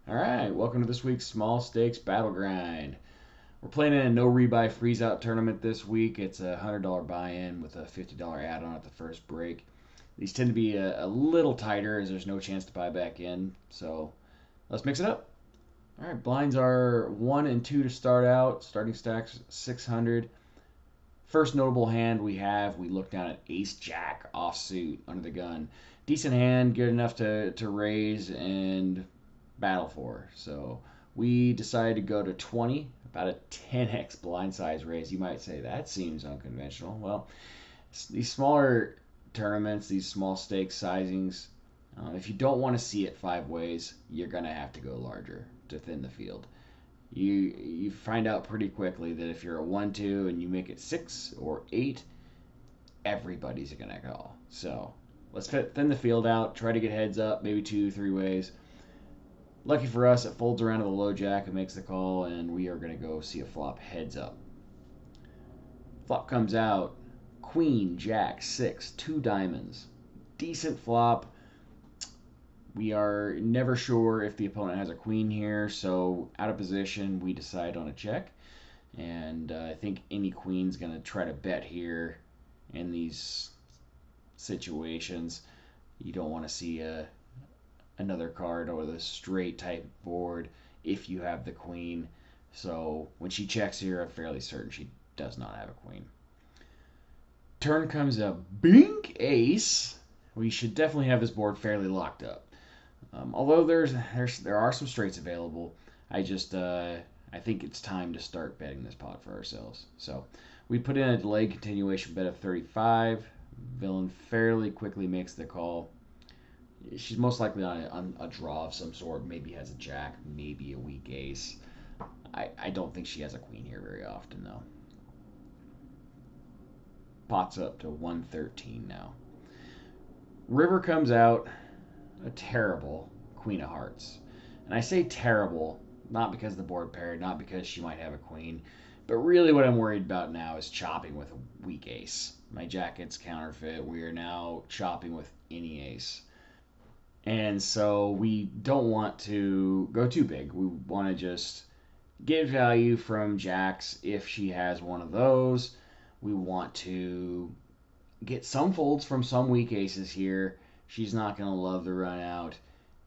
All right, welcome to this week's Small Stakes Battle Grind. We're playing in a no rebuy freeze-out tournament this week. It's a $100 buy-in with a $50 add-on at the first break. These tend to be a little tighter as there's no chance to buy back in. So let's mix it up. All right, blinds are 1 and 2 to start out. Starting stacks 600. First notable hand we look down at Ace Jack offsuit under the gun. Decent hand, good enough to raise and battle for. So we decided to go to 20, about a 10x blind size raise. You might say that seems unconventional. Well, these smaller tournaments, these small stakes sizings, if you don't want to see it five ways, you're going to have to go larger to thin the field. You find out pretty quickly that if you're a 1-2 and you make it 6 or 8, everybody's going to call. So let's thin the field out, try to get heads up, maybe 2-3 ways. Lucky for us, it folds around to the low jack and makes the call, and we are going to go see a flop heads up. Flop comes out, queen, jack, 6, 2 diamonds. Decent flop. We are never sure if the opponent has a queen here, so out of position, we decide on a check. And I think any queen's going to try to bet here in these situations. You don't want to see another card or the straight type board if you have the queen. So when she checks here, I'm fairly certain she does not have a queen. Turn comes a bink ace. We should definitely have this board fairly locked up. Although there are some straights available, I think it's time to start betting this pot for ourselves. So we put in a delayed continuation bet of 35. Villain fairly quickly makes the call. She's most likely on a draw of some sort. Maybe has a jack, maybe a weak ace. I don't think she has a queen here very often, though. Pot's up to 113 now. River comes out, a terrible queen of hearts. And I say terrible, not because the board paired, not because she might have a queen, but really what I'm worried about now is chopping with a weak ace. My jack gets counterfeit. We are now chopping with any ace. And so we don't want to go too big. We want to just get value from jacks if she has one of those. We want to get some folds from some weak aces here. She's not going to love the run out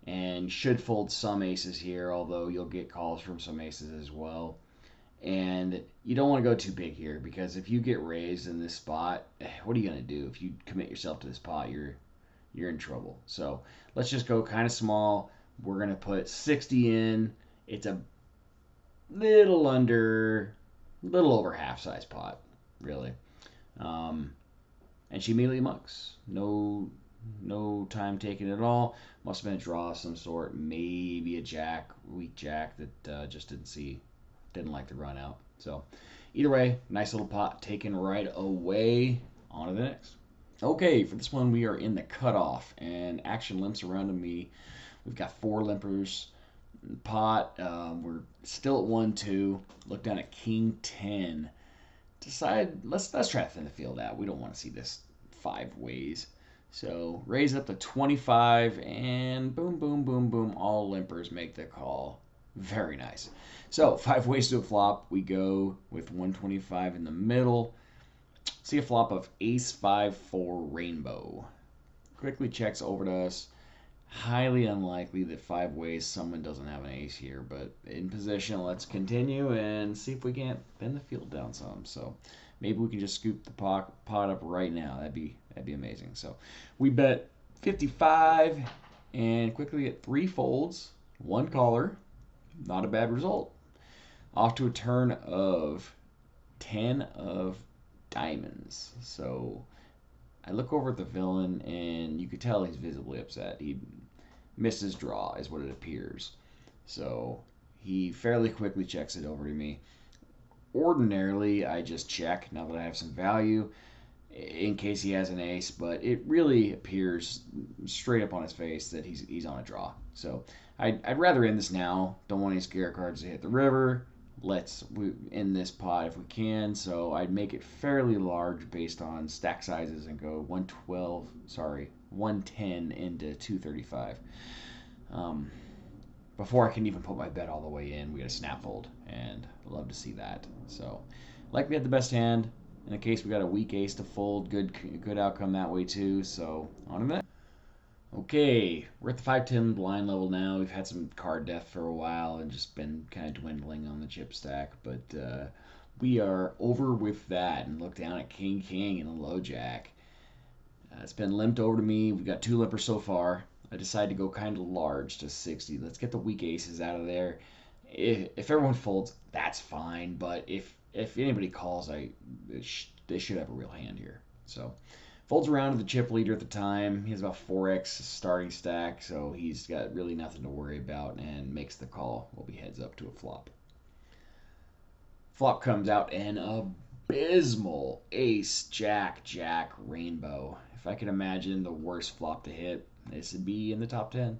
and should fold some aces here, although you'll get calls from some aces as well. And you don't want to go too big here because if you get raised in this spot, what are you going to do? If you commit yourself to this pot, you're in trouble. So let's just go kind of small. We're going to put 60 in. It's a little over half size pot, really. And she immediately mucks. No time taken at all. Must have been a draw of some sort. Maybe a jack, weak jack that just didn't like the run out. So either way, nice little pot taken right away. On to the next. Okay, for this one we are in the cutoff, and action limps around to me. We've got 4 limpers in the pot. We're still at 1-2. Look down at king 10. Decide let's try to thin the field out. We don't want to see this 5 ways. So raise up to 25, and boom, boom, boom, boom. All limpers make the call. Very nice. So 5 ways to a flop. We go with 125 in the middle. See a flop of ace 5-4 rainbow. Quickly checks over to us. Highly unlikely that 5 ways someone doesn't have an ace here, but in position, let's continue and see if we can't bend the field down some. So maybe we can just scoop the pot up right now. That'd be amazing. So we bet 55 and quickly get 3 folds, 1 caller. Not a bad result. Off to a turn of 10 of diamonds. So I look over at the villain, and you could tell he's visibly upset. He missed his draw, is what it appears. So he fairly quickly checks it over to me. Ordinarily, I just check now that I have some value in case he has an ace, but it really appears straight up on his face that he's on a draw. So I'd rather end this now. Don't want any scare cards to hit the river. Let's end this pot if we can. So I'd make it fairly large based on stack sizes and go 110 into 235. before I can even put my bet all the way in, we get a snap fold, and I love to see that. So, like we had the best hand. In the case we got a weak ace to fold, good outcome that way too. So on to that. Okay, we're at the 5-10 blind level now. We've had some card death for a while and just been kind of dwindling on the chip stack, but we are over with that and look down at King King and a low jack. It's been limped over to me. We've got 2 limpers so far. I decided to go kind of large to 60. Let's get the weak aces out of there. If everyone folds, that's fine. But if anybody calls, they should have a real hand here. So folds around to the chip leader at the time. He has about 4x starting stack, so he's got really nothing to worry about and makes the call. We'll be heads up to a flop. Flop comes out an abysmal ace, jack, jack, rainbow. If I could imagine the worst flop to hit, this would be in the top 10.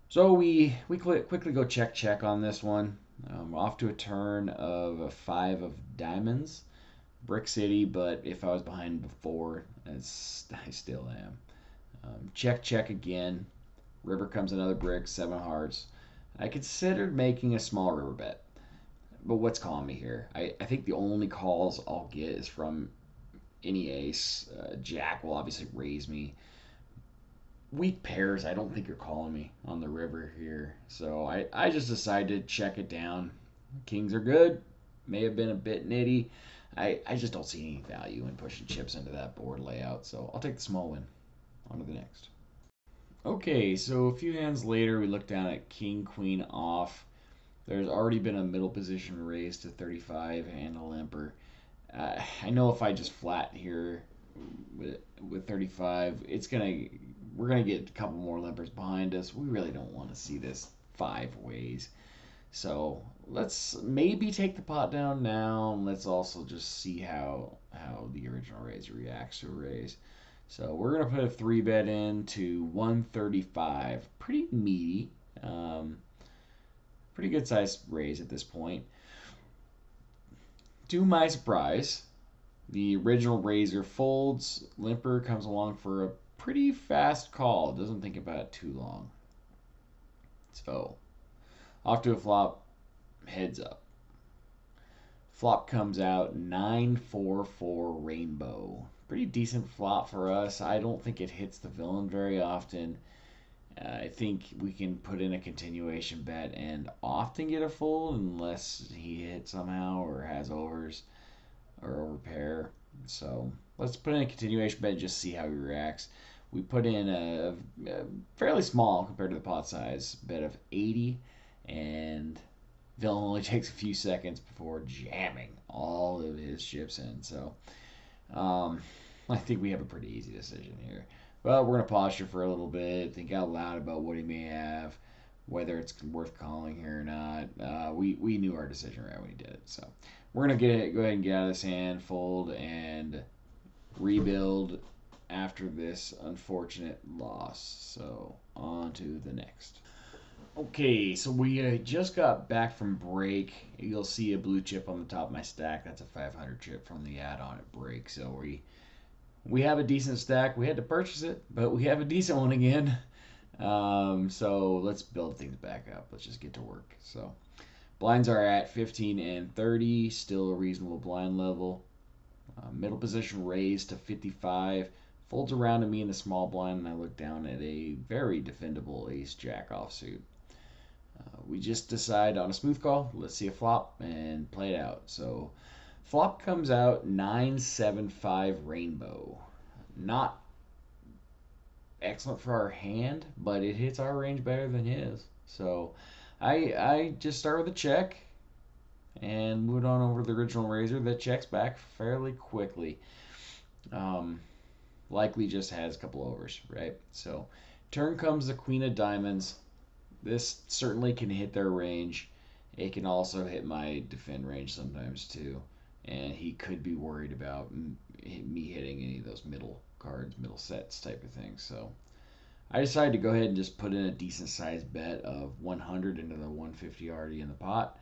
So we quickly go check on this one. Off to a turn of a 5 of diamonds. Brick City, but if I was behind before, I still am. Check again. River comes another brick, 7 hearts. I considered making a small river bet, but what's calling me here? I think the only calls I'll get is from any ace. Jack will obviously raise me. Weak pairs, I don't think you're calling me on the river here. So I just decided to check it down. Kings are good. May have been a bit nitty. I just don't see any value in pushing chips into that board layout. So I'll take the small win. On to the next. Okay, so a few hands later, we look down at King, Queen off. There's already been a middle position raised to 35 and a limper. I know if I just flat here with 35, we're gonna get a couple more limpers behind us. We really don't want to see this 5 ways. So let's maybe take the pot down now, and let's also just see how the original raise reacts to a raise. So we're gonna put a 3-bet in to 135. Pretty meaty, pretty good sized raise at this point. To my surprise, the original raiser folds. Limper comes along for a pretty fast call. Doesn't think about it too long. So off to a flop, heads up. Flop comes out 9-4-4 rainbow. Pretty decent flop for us. I don't think it hits the villain very often. I think we can put in a continuation bet and often get a fold unless he hits somehow or has overs or overpair. So let's put in a continuation bet and just see how he reacts. We put in a fairly small compared to the pot size bet of 80, and villain only takes a few seconds before jamming all of his chips in. So I think we have a pretty easy decision here. But we're going to posture for a little bit, think out loud about what he may have, whether it's worth calling here or not. We knew our decision right when he did it. So we're going to go ahead and get out of this hand, fold, and rebuild after this unfortunate loss. So on to the next. Okay, so we just got back from break. You'll see a blue chip on the top of my stack. That's a 500 chip from the add-on at break. So we have a decent stack. We had to purchase it, but we have a decent one again. So let's build things back up. Let's just get to work. So blinds are at 15 and 30, still a reasonable blind level. Middle position raised to 55. Folds around to me in the small blind, and I look down at a very defendable ace-jack offsuit. We just decide on a smooth call. Let's see a flop and play it out. So flop comes out 9-7-5 rainbow. Not excellent for our hand, but it hits our range better than his. So I just start with a check and move on over to the original raiser that checks back fairly quickly. Likely just has a couple overs, right? So turn comes the queen of diamonds. This certainly can hit their range. It can also hit my defend range sometimes too. And he could be worried about me hitting any of those middle cards, middle sets type of thing. So I decided to go ahead and just put in a decent sized bet of 100 into the 150 already in the pot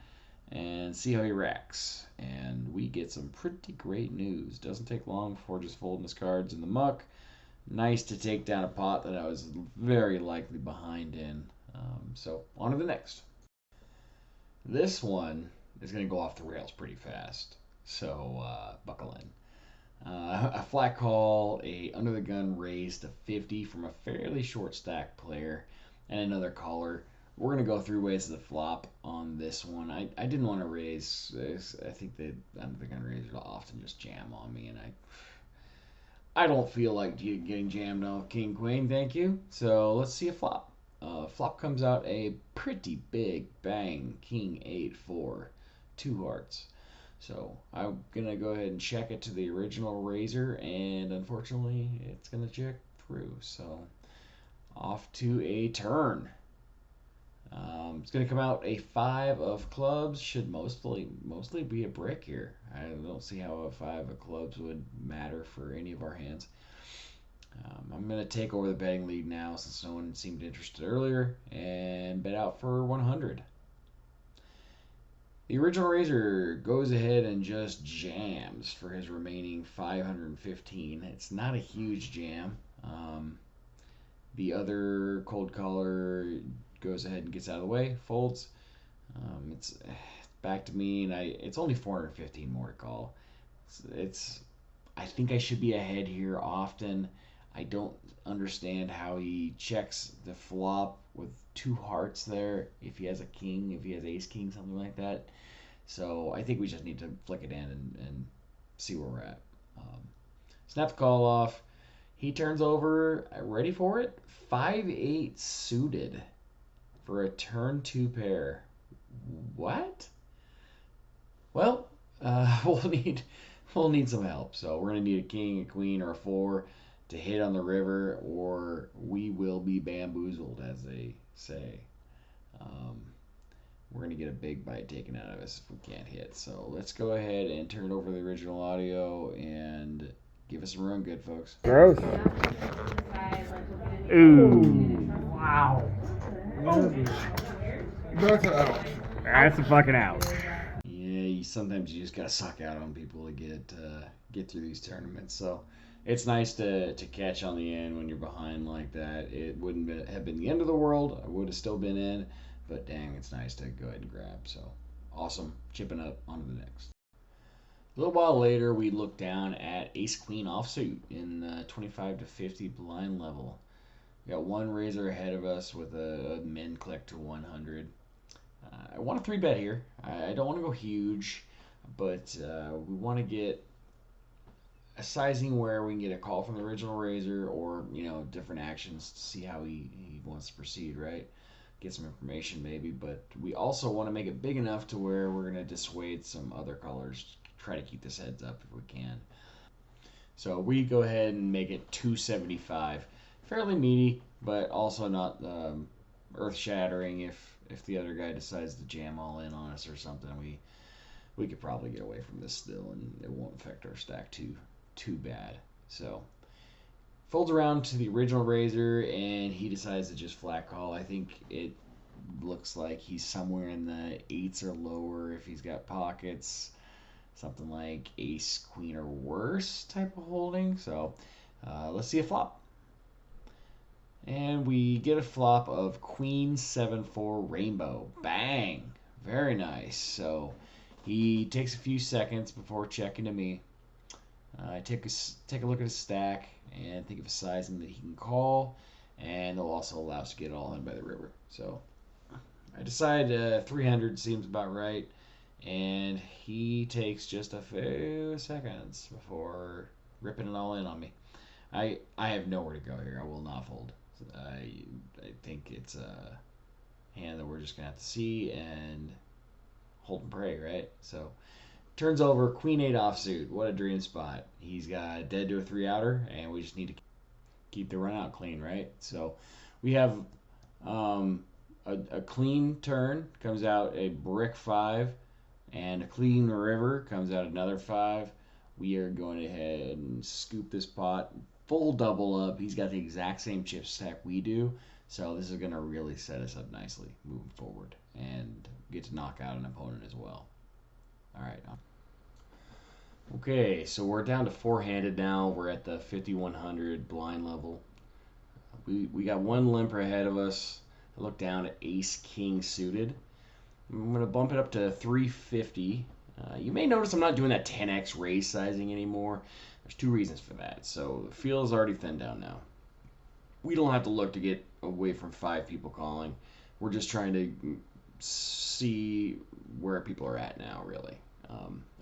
and see how he reacts. And we get some pretty great news. Doesn't take long before just folding his cards in the muck. Nice to take down a pot that I was very likely behind in. So on to the next. This one is going to go off the rails pretty fast. So buckle in. A flat call, a under the gun raise to 50 from a fairly short stack player, and another caller. We're going to go through ways of the flop on this one. I didn't want to raise. I think the under the gun raisers will often just jam on me, and I don't feel like getting jammed off King Queen, thank you. So let's see a flop. Flop comes out a pretty big bang, King 8-4, 2 hearts. So I'm gonna go ahead and check it to the original razor, and unfortunately, it's gonna check through. So off to a turn. It's gonna come out a 5 of clubs. Should mostly be a brick here. I don't see how a 5 of clubs would matter for any of our hands. I'm going to take over the betting lead now since no one seemed interested earlier and bet out for 100. The original raiser goes ahead and just jams for his remaining 515. It's not a huge jam. The other cold caller goes ahead and gets out of the way, folds. It's back to me, and it's only 415 more to call. I think I should be ahead here often. I don't understand how he checks the flop with 2 hearts there. If he has a king, if he has ace king, something like that. So I think we just need to flick it in and see where we're at. Snap the call off. He turns over, ready for it? 5-8 suited for a turn 2 pair. What? Well, we'll need some help. So we're gonna need a king, a queen, or a 4 to hit on the river, or we will be bamboozled, as they say. We're gonna get a big bite taken out of us if we can't hit. So let's go ahead and turn over the original audio and give us a run, good folks. Gross. Ooh. Wow. Oh. That's an ouch. That's a fucking ouch. Yeah, sometimes you just gotta suck out on people to get through these tournaments. So it's nice to catch on the end when you're behind like that. It wouldn't have been the end of the world. I would have still been in, but dang, it's nice to go ahead and grab. So awesome, chipping up on to the next. A little while later, we look down at Ace Queen offsuit in the 25 to 50 blind level. We got one razor ahead of us with a min click to 100. I want a 3-bet here. I don't want to go huge, but we want to get a sizing where we can get a call from the original razor, or different actions to see how he wants to proceed, right? Get some information maybe, but we also want to make it big enough to where we're going to dissuade some other colors. Try to keep this heads up if we can. So we go ahead and make it 275. Fairly meaty, but also not earth-shattering. If the other guy decides to jam all in on us or something, we could probably get away from this still, and it won't affect our stack too bad. So folds around to the original razor, and he decides to just flat call. I think it looks like he's somewhere in the 8s or lower if he's got pockets. Something like ace, queen, or worse type of holding. So let's see a flop. And we get a flop of queen 7-4 rainbow. Bang! Very nice. So he takes a few seconds before checking to me. I take a look at his stack and think of a sizing that he can call, and it'll also allow us to get it all in by the river. So I decide 300 seems about right, and he takes just a few seconds before ripping it all in on me. I have nowhere to go here. I will not fold. I think it's a hand that we're just gonna have to see and hold and pray, right? So turns over queen 8 offsuit. What a dream spot. He's got a dead to a 3-outer, and we just need to keep the run out clean, right? So we have a clean turn, comes out a brick 5, and a clean river comes out another 5. We are going ahead and scoop this pot, full double up. He's got the exact same chip stack we do, so this is going to really set us up nicely moving forward and get to knock out an opponent as well. All right. Okay, so we're down to 4-handed now. We're at the 5100 blind level. We got one limper ahead of us. I look down at ace king suited. I'm going to bump it up to 350. You may notice I'm not doing that 10x raise sizing anymore. There's two reasons for that. So the field is already thinned down now. We don't have to look to get away from 5 people calling. We're just trying to see where people are at now, really.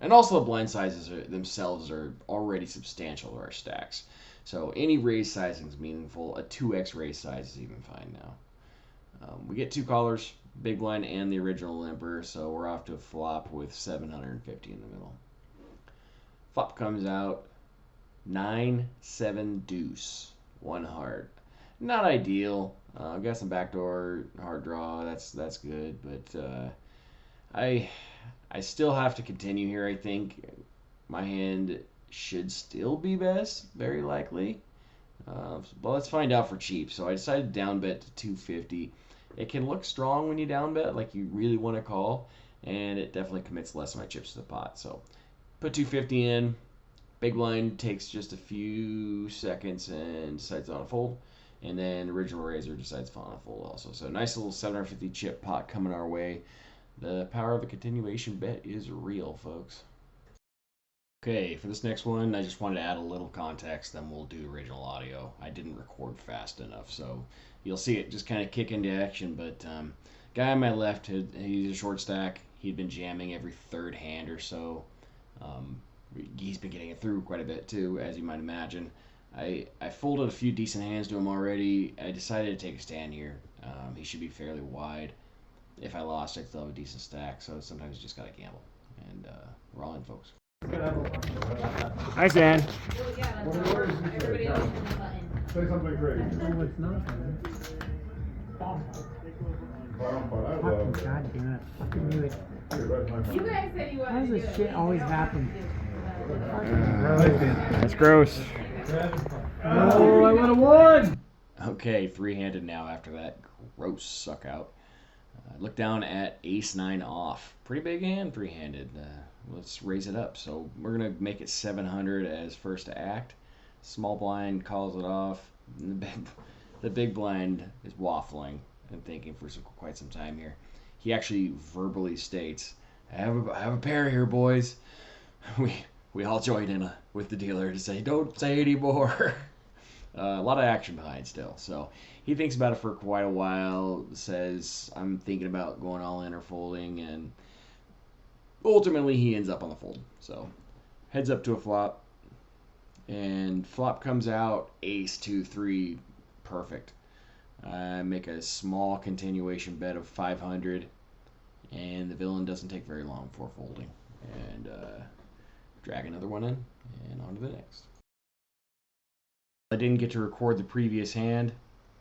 And also the blind sizes themselves are already substantial to our stacks. So any raise sizing is meaningful. A 2x raise size is even fine now. We get 2 callers, big blind and the original limper, so we're off to a flop with 750 in the middle. Flop comes out 9-7 deuce, 1 heart. Not ideal. Got some backdoor hard draw. That's good, but I still have to continue here. I think my hand should still be best, very likely. But let's find out for cheap. So I decided to down bet to 250. It can look strong when you down bet, like you really want to call, and it definitely commits less of my chips to the pot. So put 250 in. Big blind takes just a few seconds and decides on a fold. And then original raiser decides on a fold also. So nice little 750 chip pot coming our way. The power of the continuation bet is real, folks. Okay, for this next one, I just wanted to add a little context, then we'll do original audio. I didn't record fast enough, so you'll see it just kind of kick into action. But guy on my left, he's a short stack. He'd been jamming every third hand or so. He's been getting it through quite a bit too, as you might imagine. I folded a few decent hands to him already. I decided to take a stand here. He should be fairly wide. If I lost, I'd still have a decent stack, so sometimes you just gotta gamble. And we're all in, folks. Hi, Dan. Say something great. No, it's not. God damn it. I fucking knew it. You guys said you How wanted does to do this it. shit always happen? That's gross. Oh, I would have won! Okay, 3-handed now after that gross suck out. Look down at ace-9 off. Pretty big hand, 3-handed. Let's raise it up. So we're going to make it 700 as first to act. Small blind calls it off. The big blind is waffling and thinking for quite some time here. He actually verbally states, I have a pair here, boys. We all joined in with the dealer to say, don't say anymore. A lot of action behind still. So he thinks about it for quite a while, says, I'm thinking about going all in or folding, and ultimately he ends up on the fold. So heads up to a flop, and flop comes out, ace, 2, 3, perfect. I make a small continuation bet of 500, and the villain doesn't take very long before folding. And drag another one in, and on to the next. I didn't get to record the previous hand.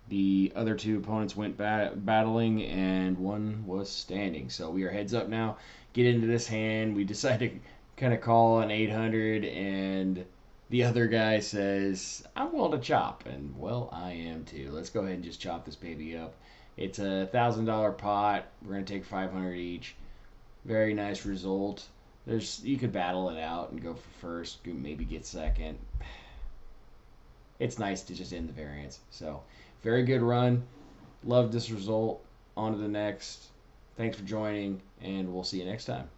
The other 2 opponents went battling, and one was standing. So we are heads up now. Get into this hand. We decide to kind of call an 800, and the other guy says, I'm willing to chop. And, well, I am too. Let's go ahead and just chop this baby up. It's a $1,000 pot. We're going to take 500 each. Very nice result. You could battle it out and go for first, maybe get second. It's nice to just end the variance. So, very good run. Loved this result. On to the next. Thanks for joining, and we'll see you next time.